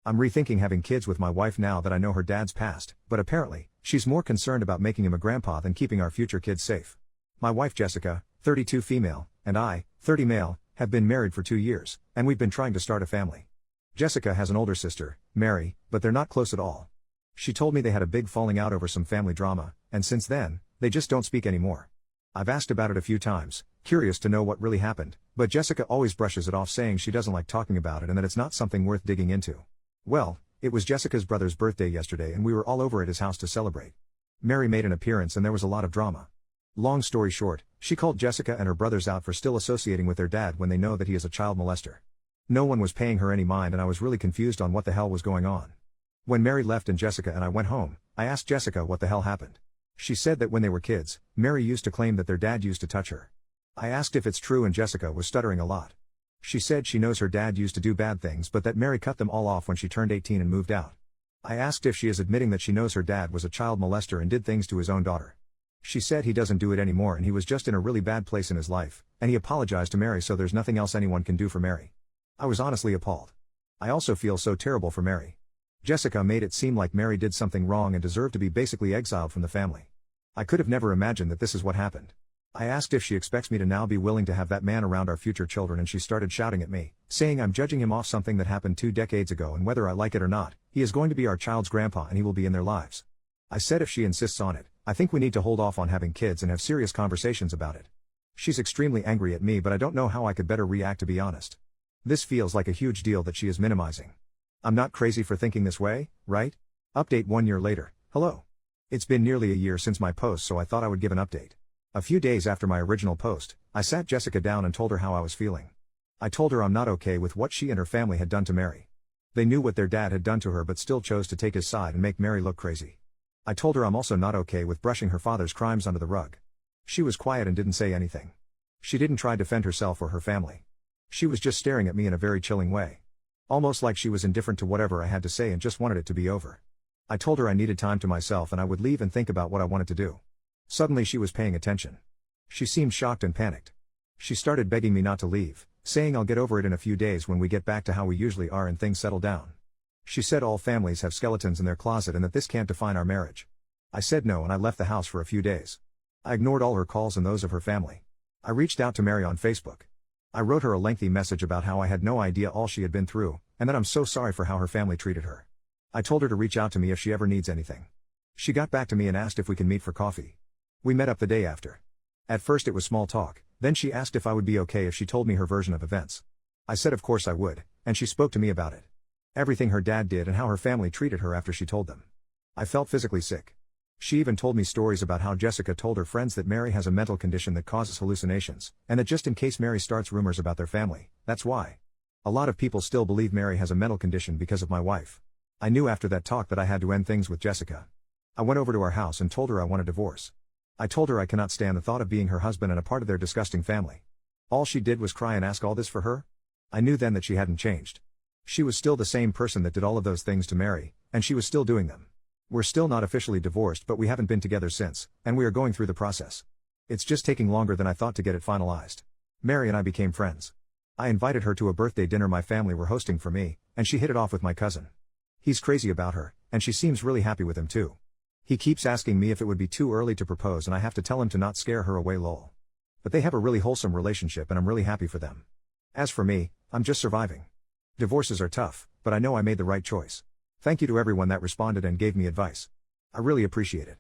I'm rethinking having kids with my wife now that I know her dad's passed, but apparently, she's more concerned about making him a grandpa than keeping our future kids safe. My wife Jessica, 32 female, and I, 30 male, have been married for 2 years, and we've been trying to start a family. Jessica has an older sister, Mary, but they're not close at all. She told me they had a big falling out over some family drama, and since then, they just don't speak anymore. I've asked about it a few times, curious to know what really happened, but Jessica always brushes it off saying she doesn't like talking about it and that it's not something worth digging into. Well, it was Jessica's brother's birthday yesterday and we were all over at his house to celebrate. Mary made an appearance and there was a lot of drama. Long story short, she called Jessica and her brothers out for still associating with their dad when they know that he is a child molester. No one was paying her any mind and I was really confused on what the hell was going on. When Mary left and Jessica and I went home, I asked Jessica what the hell happened. She said that when they were kids, Mary used to claim that their dad used to touch her. I asked if it's true and Jessica was stuttering a lot. She said she knows her dad used to do bad things but that Mary cut them all off when she turned 18 and moved out. I asked if she is admitting that she knows her dad was a child molester and did things to his own daughter. She said he doesn't do it anymore and he was just in a really bad place in his life, and he apologized to Mary so there's nothing else anyone can do for Mary. I was honestly appalled. I also feel so terrible for Mary. Jessica made it seem like Mary did something wrong and deserved to be basically exiled from the family. I could have never imagined that this is what happened. I asked if she expects me to now be willing to have that man around our future children and she started shouting at me, saying I'm judging him off something that happened 2 decades ago and whether I like it or not, he is going to be our child's grandpa and he will be in their lives. I said if she insists on it, I think we need to hold off on having kids and have serious conversations about it. She's extremely angry at me but I don't know how I could better react to be honest. This feels like a huge deal that she is minimizing. I'm not crazy for thinking this way, right? Update 1 year later, hello. It's been nearly a year since my post so I thought I would give an update. A few days after my original post, I sat Jessica down and told her how I was feeling. I told her I'm not okay with what she and her family had done to Mary. They knew what their dad had done to her but still chose to take his side and make Mary look crazy. I told her I'm also not okay with brushing her father's crimes under the rug. She was quiet and didn't say anything. She didn't try to defend herself or her family. She was just staring at me in a very chilling way. Almost like she was indifferent to whatever I had to say and just wanted it to be over. I told her I needed time to myself and I would leave and think about what I wanted to do. Suddenly she was paying attention. She seemed shocked and panicked. She started begging me not to leave, saying I'll get over it in a few days when we get back to how we usually are and things settle down. She said all families have skeletons in their closet and that this can't define our marriage. I said no and I left the house for a few days. I ignored all her calls and those of her family. I reached out to Mary on Facebook. I wrote her a lengthy message about how I had no idea all she had been through, and that I'm so sorry for how her family treated her. I told her to reach out to me if she ever needs anything. She got back to me and asked if we can meet for coffee. We met up the day after. At first it was small talk, then she asked if I would be okay if she told me her version of events. I said of course I would, and she spoke to me about it. Everything her dad did and how her family treated her after she told them. I felt physically sick. She even told me stories about how Jessica told her friends that Mary has a mental condition that causes hallucinations, and that just in case Mary starts rumors about their family, that's why. A lot of people still believe Mary has a mental condition because of my wife. I knew after that talk that I had to end things with Jessica. I went over to our house and told her I want a divorce. I told her I cannot stand the thought of being her husband and a part of their disgusting family. All she did was cry and ask all this for her? I knew then that she hadn't changed. She was still the same person that did all of those things to Mary, and she was still doing them. We're still not officially divorced but we haven't been together since, and we are going through the process. It's just taking longer than I thought to get it finalized. Mary and I became friends. I invited her to a birthday dinner my family were hosting for me, and she hit it off with my cousin. He's crazy about her, and she seems really happy with him too. He keeps asking me if it would be too early to propose and I have to tell him to not scare her away lol. But they have a really wholesome relationship and I'm really happy for them. As for me, I'm just surviving. Divorces are tough, but I know I made the right choice. Thank you to everyone that responded and gave me advice. I really appreciate it.